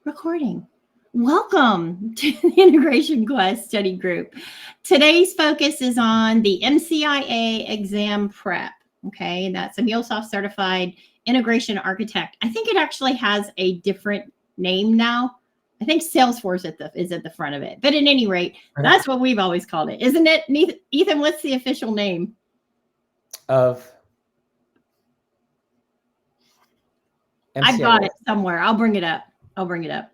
Recording. Welcome to the Integration Quest Study Group. Today's focus is on the MCIA exam prep. Okay, that's a MuleSoft certified integration architect. I think it actually has a different name now. I think Salesforce is at the front of it. But at any rate, that's what we've always called it, isn't it? Ethan, what's the official name? Of MCIA. I've got it somewhere. I'll bring it up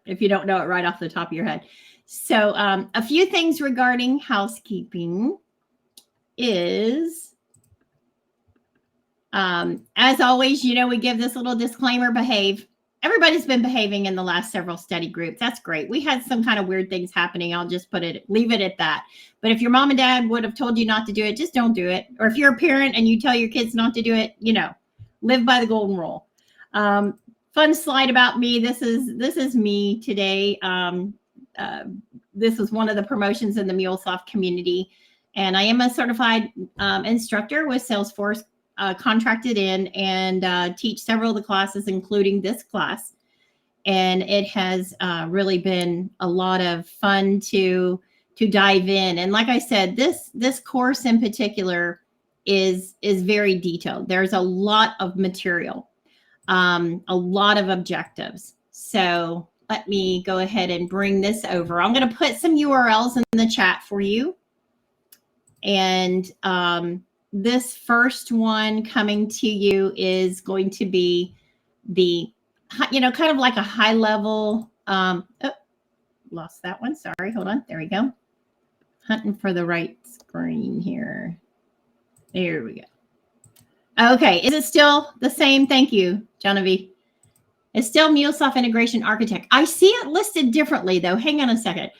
if you don't know it right off the top of your head. So a few things regarding housekeeping is, as always, we give this little disclaimer, behave. Everybody's been behaving in the last several study groups. That's great. We had some kind of weird things happening. I'll just leave it at that. But if your mom and dad would have told you not to do it, just don't do it. Or if you're a parent and you tell your kids not to do it, live by the golden rule. Fun slide about me. This is me today. This is one of the promotions in the MuleSoft community. And I am a certified instructor with Salesforce, contracted in, and teach several of the classes, including this class. And it has really been a lot of fun to dive in. And like I said, this course in particular is very detailed. There's a lot of material. A lot of objectives. So let me go ahead and bring this over. I'm going to put some URLs in the chat for you. And this first one coming to you is going to be the, kind of like a high level, lost that one. Sorry, hold on. There we go. Hunting for the right screen here. There we go. Okay, is it still the same? Thank you, Genevieve. It's still MuleSoft Integration Architect. I see it listed differently, though. Hang on a second.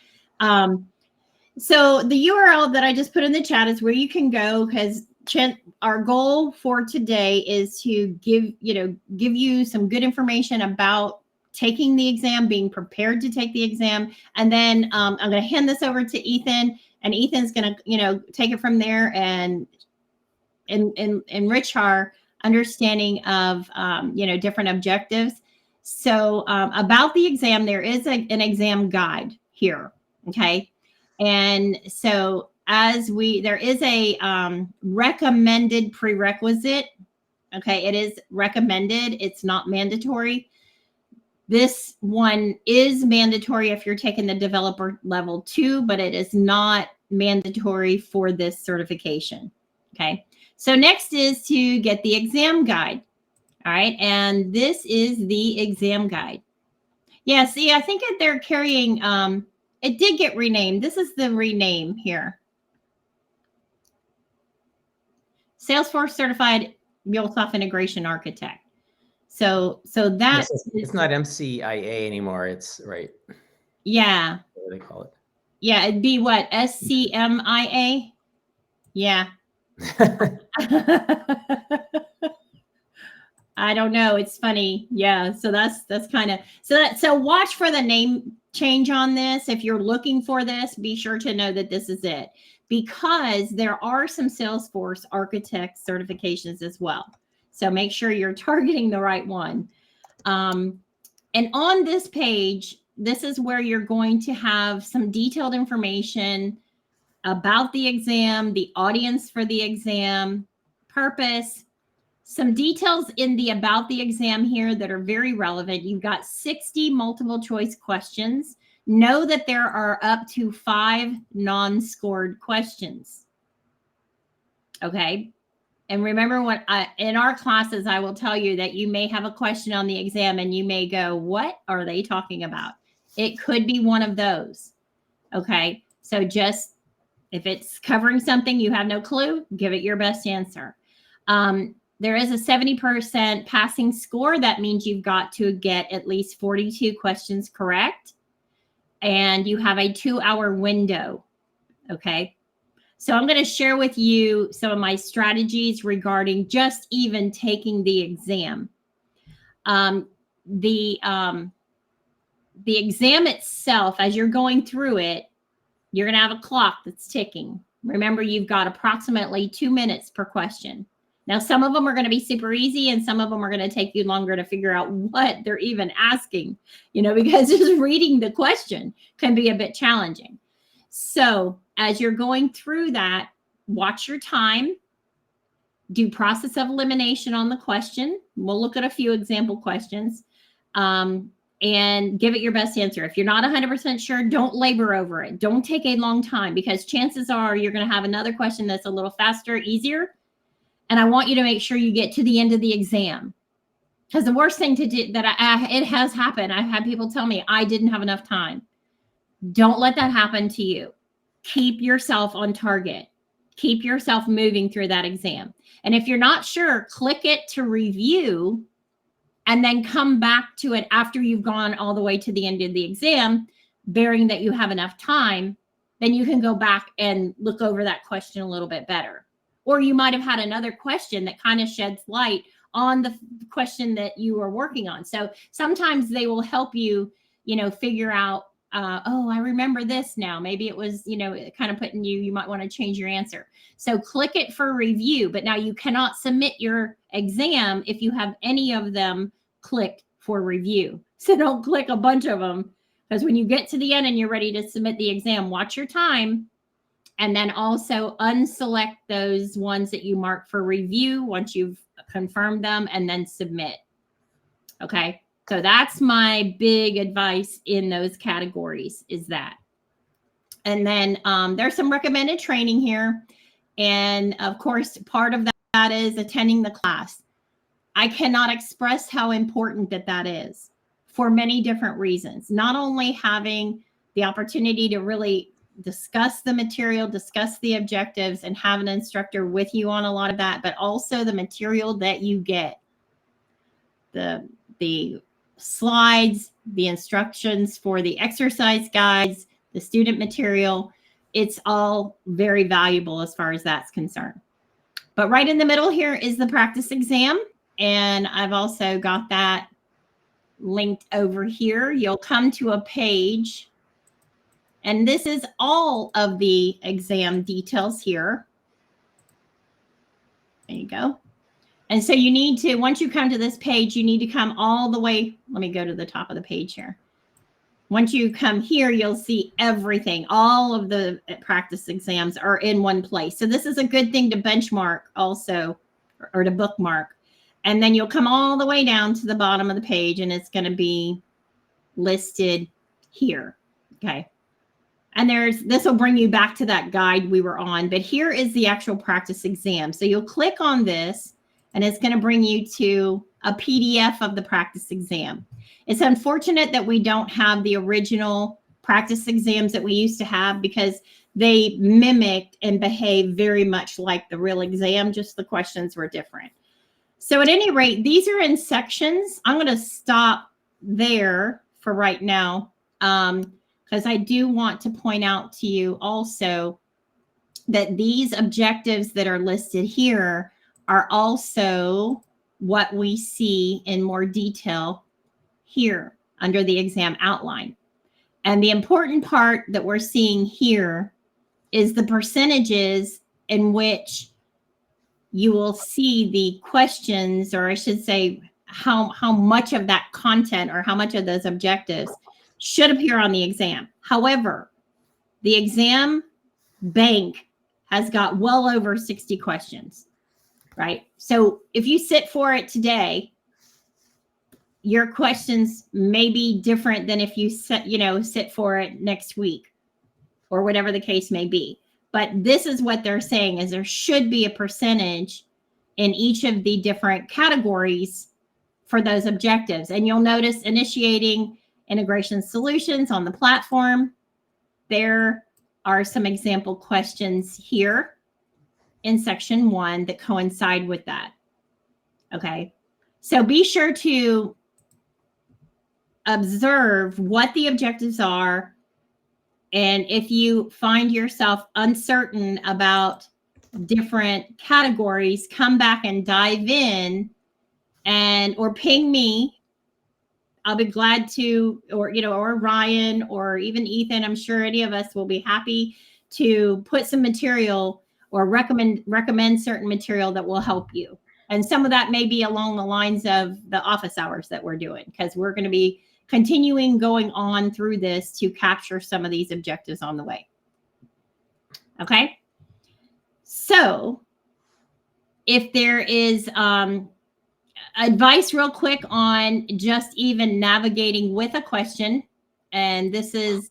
So the URL that I just put in the chat is where you can go, because our goal for today is to give you some good information about taking the exam, being prepared to take the exam, and then I'm going to hand this over to Ethan, and Ethan's going to take it from there and enrich our understanding of different objectives. So about the exam, there is an exam guide here. Okay, and so there is a recommended prerequisite. Okay, it is recommended. It's not mandatory. This one is mandatory if you're taking the developer level 2, but it is not mandatory for this certification. Okay. So next is to get the exam guide. All right. And this is the exam guide. Yeah. See, I think they're carrying, it did get renamed. This is the rename here. Salesforce Certified MuleSoft Integration Architect. So that it's not MCIA anymore. It's right. Yeah. What do they call it? Yeah. It'd be what? SCMIA. Yeah. I don't know. It's funny. Yeah. So that's kind of, so watch for the name change on this. If you're looking for this, be sure to know that this is it, because there are some Salesforce architect certifications as well. So make sure you're targeting the right one. And on this page, this is where you're going to have some detailed information about the exam, the audience for the exam, purpose, some details in the about the exam here that are very relevant. You've got 60 multiple choice questions. Know that there are up to 5 non-scored questions. Okay. And remember, in our classes, I will tell you that you may have a question on the exam and you may go, what are they talking about? It could be one of those. Okay. So just, if it's covering something you have no clue, give it your best answer. There is a 70% passing score. That means you've got to get at least 42 questions correct. And you have a 2-hour window. Okay. So I'm going to share with you some of my strategies regarding just even taking the exam. The exam itself, as you're going through it, you're going to have a clock that's ticking. Remember, you've got approximately 2 minutes per question. Now, some of them are going to be super easy and some of them are going to take you longer to figure out what they're even asking, because just reading the question can be a bit challenging. So as you're going through that, watch your time, do process of elimination on the question. We'll look at a few example questions and give it your best answer. If you're not 100% sure, don't labor over it. Don't take a long time, because chances are you're going to have another question that's a little faster, easier. And I want you to make sure you get to the end of the exam. Because the worst thing to do it has happened. I've had people tell me I didn't have enough time. Don't let that happen to you. Keep yourself on target. Keep yourself moving through that exam. And if you're not sure, click it to review and then come back to it after you've gone all the way to the end of the exam, bearing that you have enough time. Then you can go back and look over that question a little bit better. Or you might have had another question that kind of sheds light on the question that you are working on. So sometimes they will help you, figure out, oh, I remember this now. Maybe it was, kind of putting you might want to change your answer. So click it for review. But now you cannot submit your exam if you have any of them clicked for review. So don't click a bunch of them, because when you get to the end and you're ready to submit the exam, watch your time. And then also unselect those ones that you mark for review once you've confirmed them, and then submit. Okay. So that's my big advice in those categories, is that. And then there's some recommended training here. And of course, part of that is attending the class. I cannot express how important that is for many different reasons. Not only having the opportunity to really discuss the material, discuss the objectives, and have an instructor with you on a lot of that, but also the material that you get. The slides, the instructions for the exercise guides, the student material, it's all very valuable as far as that's concerned. But right in the middle here is the practice exam. And I've also got that linked over here. You'll come to a page, and this is all of the exam details here. There you go. And so you need to, once you come to this page, you need to come all the way. Let me go to the top of the page here. Once you come here, you'll see everything. All of the practice exams are in one place. So this is a good thing to benchmark also, or to bookmark. And then you'll come all the way down to the bottom of the page, and it's going to be listed here. Okay. And this will bring you back to that guide we were on, but here is the actual practice exam. So you'll click on this, and it's going to bring you to a PDF of the practice exam. It's unfortunate that we don't have the original practice exams that we used to have, because they mimicked and behave very much like the real exam, just the questions were different. So at any rate, these are in sections. I'm going to stop there for right now, because I do want to point out to you also that these objectives that are listed here are also what we see in more detail here under the exam outline. And the important part that we're seeing here is the percentages in which you will see the questions, or I should say how much of that content or how much of those objectives should appear on the exam. However, the exam bank has got well over 60 questions, right? So if you sit for it today, your questions may be different than if you sit for it next week, or whatever the case may be. But this is what they're saying, is there should be a percentage in each of the different categories for those objectives. And you'll notice initiating integration solutions on the platform. There are some example questions here in section 1 that coincide with that. Okay, so be sure to observe what the objectives are. And if you find yourself uncertain about different categories, come back and dive in, or ping me. I'll be glad to, or Ryan, or even Ethan. I'm sure any of us will be happy to put some material or recommend certain material that will help you. And some of that may be along the lines of the office hours that we're doing, because we're going to be continuing going on through this to capture some of these objectives on the way. Okay. So if there is advice real quick on just even navigating with a question, and this is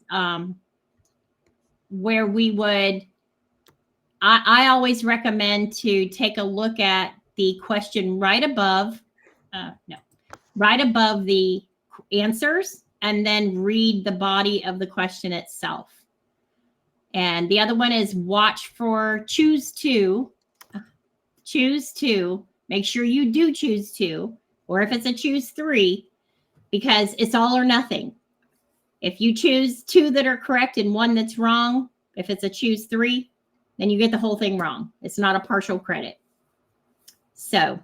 where we would, I always recommend to take a look at the question right above the answers, and then read the body of the question itself. And the other one is watch for choose to. Make sure you do choose to, or if it's a choose 3, because it's all or nothing. If you choose 2 that are correct and 1 that's wrong, if it's a choose 3, then you get the whole thing wrong. It's not a partial credit. So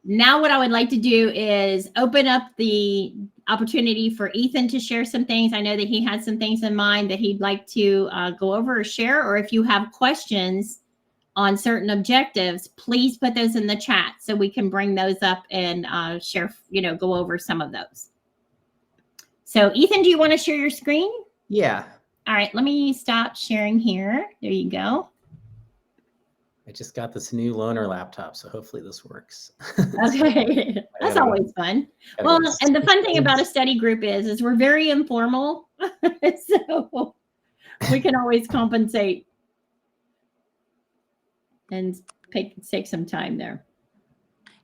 now what I would like to do is open up the opportunity for Ethan to share some things. I know that he had some things in mind that he'd like to go over or share, or if you have questions on certain objectives, please put those in the chat so we can bring those up and share, go over some of those. So Ethan, do you want to share your screen? Yeah. All right, let me stop sharing here. There you go. I just got this new loaner laptop, so hopefully this works. Okay, that's always fun. Well, and the fun thing about a study group is we're very informal, so we can always compensate and take some time there.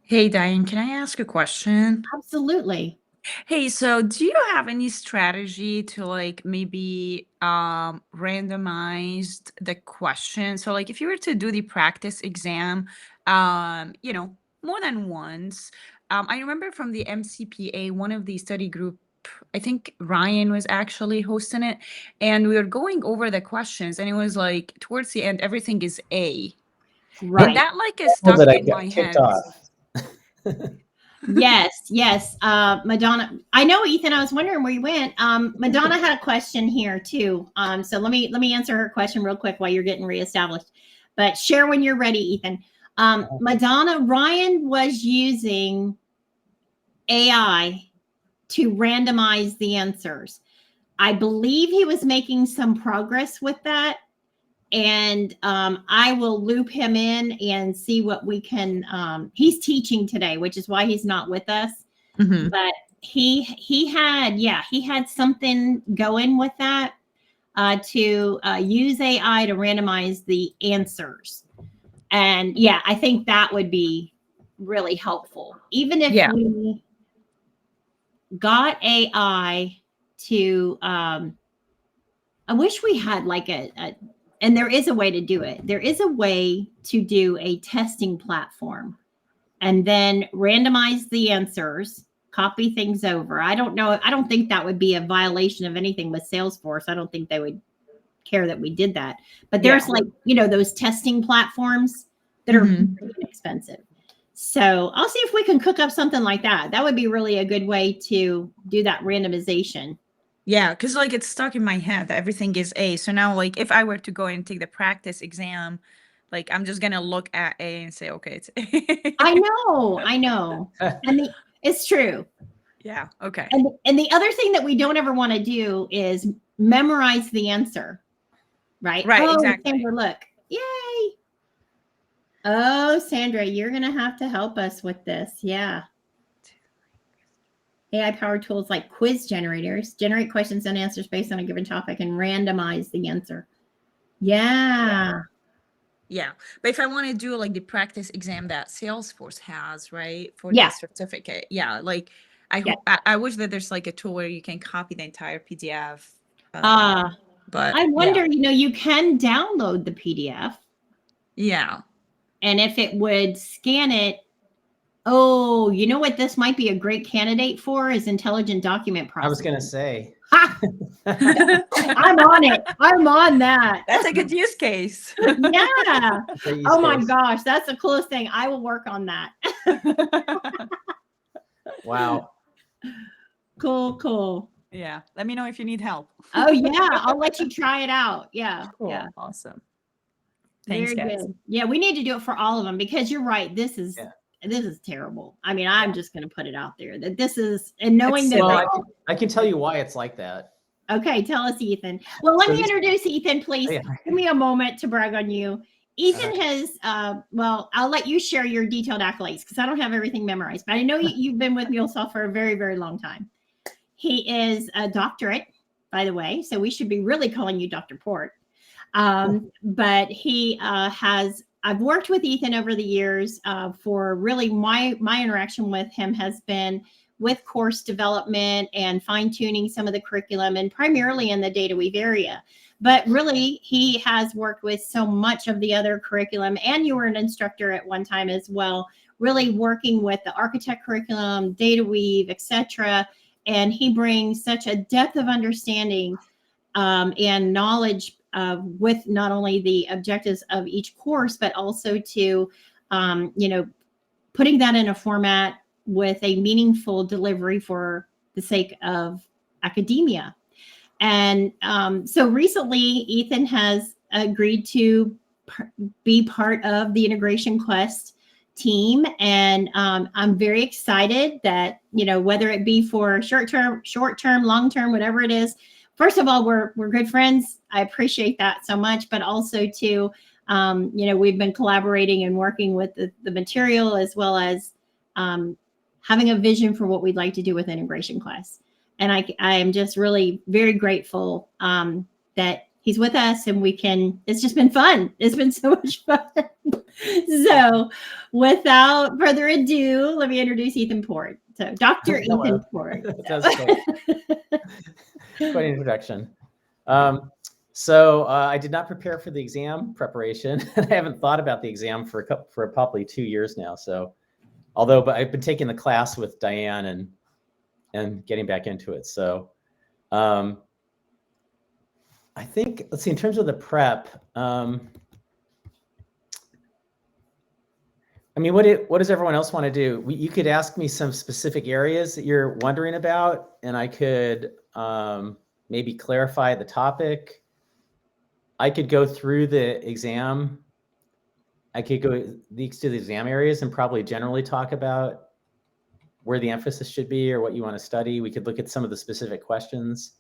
Hey, Diane, can I ask a question? Absolutely. Hey, so do you have any strategy to like maybe randomize the question? So like if you were to do the practice exam, more than once, I remember from the MCPA, one of the study group, I think Ryan was actually hosting it, and we were going over the questions, and it was like towards the end, everything is A. Right. And that like is stuck in my head. Yes. Madonna, I know, Ethan, I was wondering where you went. Madonna had a question here too. So let me answer her question real quick while you're getting reestablished. But share when you're ready, Ethan. Madonna, Ryan was using AI to randomize the answers. I believe he was making some progress with that. And I will loop him in and see what we can. He's teaching today, which is why he's not with us. Mm-hmm. But he had something going with that to use AI to randomize the answers. And yeah, I think that would be really helpful. Even if we got AI to, I wish we had like and there is a way to do it. There is a way to do a testing platform and then randomize the answers, copy things over. I don't know. I don't think that would be a violation of anything with Salesforce. I don't think they would care that we did that. But there's those testing platforms that are pretty inexpensive. So I'll see if we can cook up something like that. That would be really a good way to do that randomization. Yeah, because like it's stuck in my head that everything is A. So now like if I were to go and take the practice exam, like I'm just gonna look at A and say, okay, it's A. I know. And it's true. Yeah, okay. And the other thing that we don't ever want to do is memorize the answer. Right? Right, exactly. Sandra, look. Yay. Oh, Sandra, you're gonna have to help us with this. Yeah. AI powered tools like quiz generators generate questions and answers based on a given topic and randomize the answer. Yeah. But if I want to do like the practice exam that Salesforce has, right, for the certificate, like I wish that there's like a tool where you can copy the entire PDF. But I wonder, you can download the PDF. Yeah. And if it would scan it. Oh, you know what this might be a great candidate for is intelligent document processing. I was going to say. I'm on it. I'm on that. That's a good use case. Yeah. Oh my gosh. That's the coolest thing. I will work on that. Wow. Cool. Yeah. Let me know if you need help. Oh yeah. I'll let you try it out. Yeah. Cool. Yeah. Awesome. Thanks, Very guys. good. Yeah, we need to do it for all of them because you're right. This is terrible. I mean, I'm just going to put it out there that this is, and knowing that. Well, I can tell you why it's like that. Okay, tell us, Ethan. Well, let me introduce Ethan, please. Yeah. Give me a moment to brag on you. Ethan has, well, I'll let you share your detailed accolades because I don't have everything memorized, but I know you've been with MuleSoft for a very, very long time. He is a doctorate, by the way, so we should be really calling you Dr. Port. But he has, I've worked with Ethan over the years for really my interaction with him has been with course development and fine tuning some of the curriculum and primarily in the data weave area. But really, he has worked with so much of the other curriculum, and you were an instructor at one time as well, really working with the architect curriculum, data weave, etc. And he brings such a depth of understanding and knowledge with not only the objectives of each course, but also to, putting that in a format with a meaningful delivery for the sake of academia. And so recently, Ethan has agreed to be part of the Integration Quest team. And I'm very excited that, whether it be for short term, long term, whatever it is, first of all, we're good friends. I appreciate that so much, but also too, we've been collaborating and working with the material as well as having a vision for what we'd like to do with Integration Quest. And I am just really very grateful that he's with us and it's just been fun. It's been so much fun. So without further ado, let me introduce Ethan Port. So Dr. Ethan Port. That's quite an introduction. So I did not prepare for the exam preparation. I haven't thought about the exam for probably 2 years now. So but I've been taking the class with Diane and getting back into it. So I think, let's see, in terms of the prep, I mean, what does everyone else want to do? You could ask me some specific areas that you're wondering about, and I could maybe clarify the topic. I could go through the exam. I could go to the exam areas and probably generally talk about where the emphasis should be or what you want to study. We could look at some of the specific questions.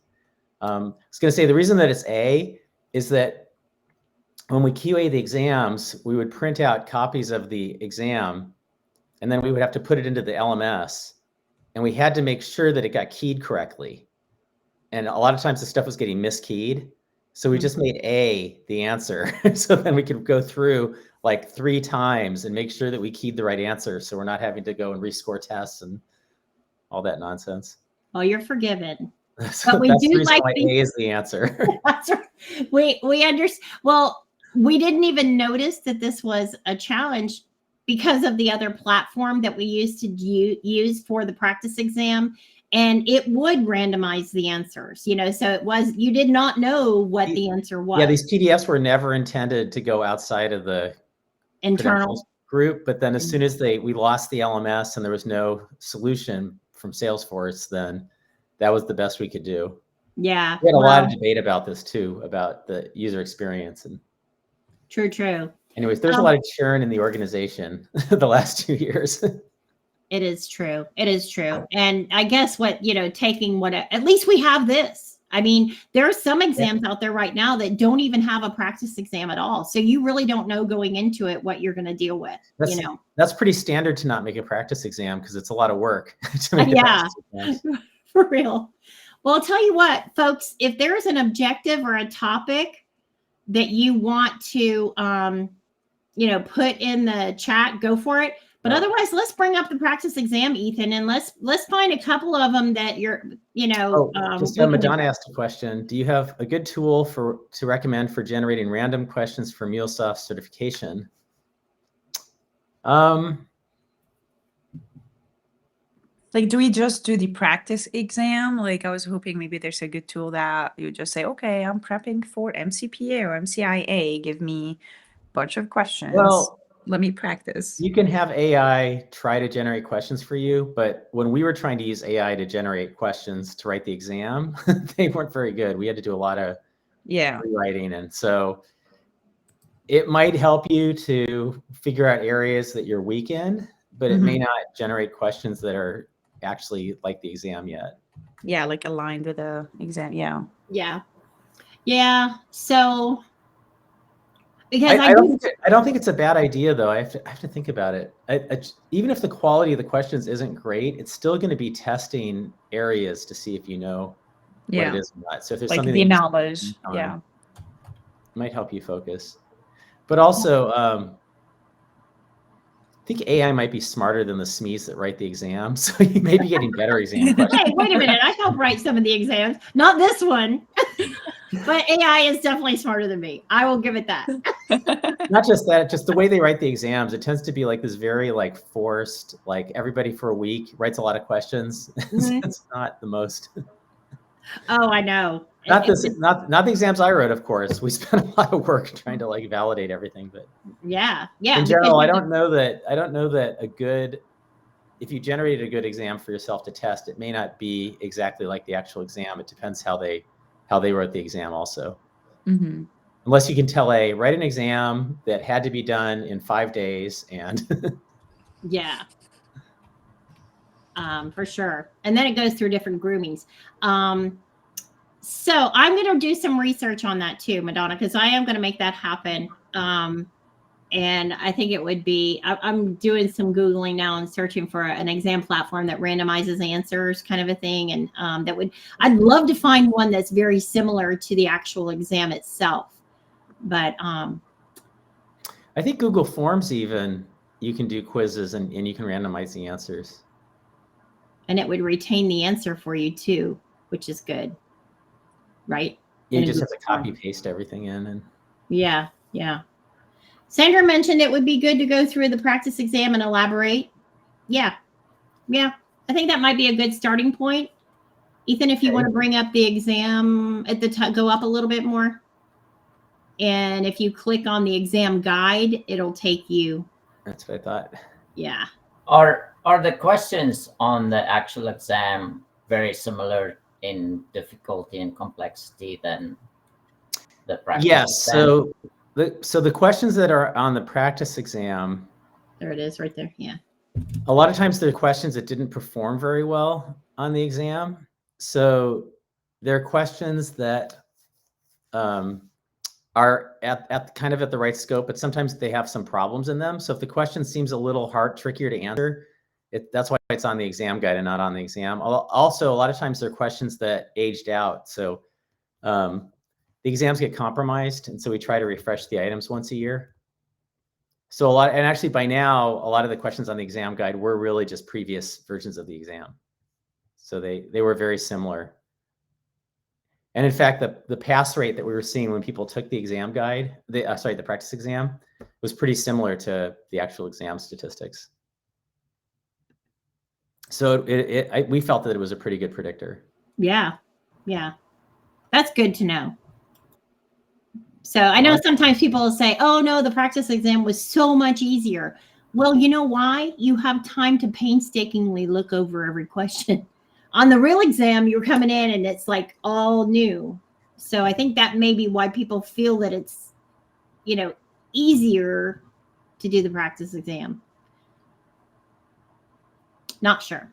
I was going to say the reason that it's A is that when we QA the exams, we would print out copies of the exam, and then we would have to put it into the LMS, and we had to make sure that it got keyed correctly. And a lot of times the stuff was getting miskeyed. So we just made A the answer. So then we could go through like 3 times and make sure that we keyed the right answer. So we're not having to go and rescore tests and all that nonsense. Well, you're forgiven. So but we do like A is the answer. That's right. We understand. Well, we didn't even notice that this was a challenge because of the other platform that we used to use for the practice exam. And it would randomize the answers, so you did not know what the answer was. Yeah, these PDFs were never intended to go outside of the internal group. But then as soon as we lost the LMS and there was no solution from Salesforce, then that was the best we could do. Yeah. We had a lot of debate about this too, about the user experience. And True. Anyways, there's a lot of churn in the organization the last 2 years. It is true. And I guess at least we have this. I mean, there are some exams out there right now that don't even have a practice exam at all. So you really don't know going into it what you're going to deal with. That's pretty standard to not make a practice exam because it's a lot of work to make a practice exam. For real. Well, I'll tell you what, folks, if there is an objective or a topic that you want to, put in the chat, go for it. But otherwise, let's bring up the practice exam, Ethan, and let's find a couple of them that you're, Madonna asked a question. Do you have a good tool to recommend for generating random questions for MuleSoft certification? Like, do we just do the practice exam? Like, I was hoping maybe there's a good tool that you just say, okay, I'm prepping for MCPA or MCIA. Give me a bunch of questions. Well, let me practice. You can have AI try to generate questions for you, but when we were trying to use AI to generate questions to write the exam, they weren't very good. We had to do a lot of rewriting. And so it might help you to figure out areas that you're weak in, but it may not generate questions that are actually like the exam yet. Yeah, like aligned with the exam. Yeah. Yeah. Yeah. So because I don't think it's a bad idea though. I have to think about it. Even if the quality of the questions isn't great, it's still going to be testing areas to see if you know what it is or not. So if there's Like something the that knowledge. Yeah. it might help you focus. But also, I think AI might be smarter than the SMEs that write the exam, so you may be getting better exam questions. Hey, wait a minute. I help write some of the exams, not this one. But AI is definitely smarter than me. I will give it that. Not just that, just the way they write the exams, it tends to be like this very like forced, like everybody for a week writes a lot of questions. It's not the most. Oh, I know. Not the exams I wrote, of course. We spent a lot of work trying to like validate everything, but yeah. in general, I don't know that if you generated a good exam for yourself to test, it may not be exactly like the actual exam. It depends how they wrote the exam also. Unless you can tell write an exam that had to be done in 5 days and yeah. For sure. And then it goes through different groomings. So I'm going to do some research on that too, Madonna, because I am going to make that happen. And I think it would be, I'm doing some Googling now and searching for an exam platform that randomizes answers kind of a thing. And I'd love to find one that's very similar to the actual exam itself. But I think Google Forms even, you can do quizzes and you can randomize the answers. And it would retain the answer for you too, which is good. Right? Yeah, you just have to copy paste everything in. And yeah. Sandra mentioned it would be good to go through the practice exam and elaborate. Yeah. I think that might be a good starting point. Ethan, if you want to bring up the exam at the top, go up a little bit more. And if you click on the exam guide, it'll take you. That's what I thought. Yeah. Are the questions on the actual exam very similar in difficulty and complexity than the practice exam? So the questions that are on the practice exam, there it is right there. Yeah. A lot of times they're questions that didn't perform very well on the exam. So they're questions that are at kind of at the right scope, but sometimes they have some problems in them. So if the question seems a little trickier to answer, that's why it's on the exam guide and not on the exam. Also, a lot of times they're questions that aged out. So the exams get compromised, and so we try to refresh the items once a year. So and actually by now, a lot of the questions on the exam guide were really just previous versions of the exam. So they were very similar. And in fact, the pass rate that we were seeing when people took the exam guide, the practice exam, was pretty similar to the actual exam statistics. So we felt that it was a pretty good predictor. Yeah. That's good to know. So I know sometimes people will say, oh no, the practice exam was so much easier. Well, you know why? You have time to painstakingly look over every question. On the real exam, you're coming in and it's like all new. So I think that may be why people feel that it's, easier to do the practice exam. Not sure.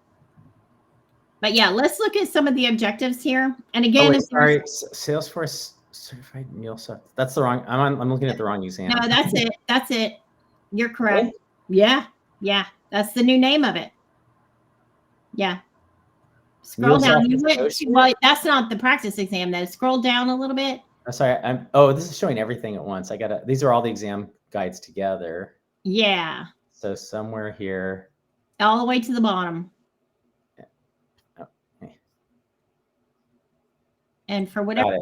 But yeah, let's look at some of the objectives here. And again, Salesforce Certified MuleSoft. That's the wrong. I'm looking at the wrong exam. No, that's it. You're correct. Really? Yeah. That's the new name of it. Yeah. Scroll down. Well, that's not the practice exam though. Scroll down a little bit. Sorry. This is showing everything at once. These are all the exam guides together. Yeah. So somewhere here. All the way to the bottom. Okay. And for whatever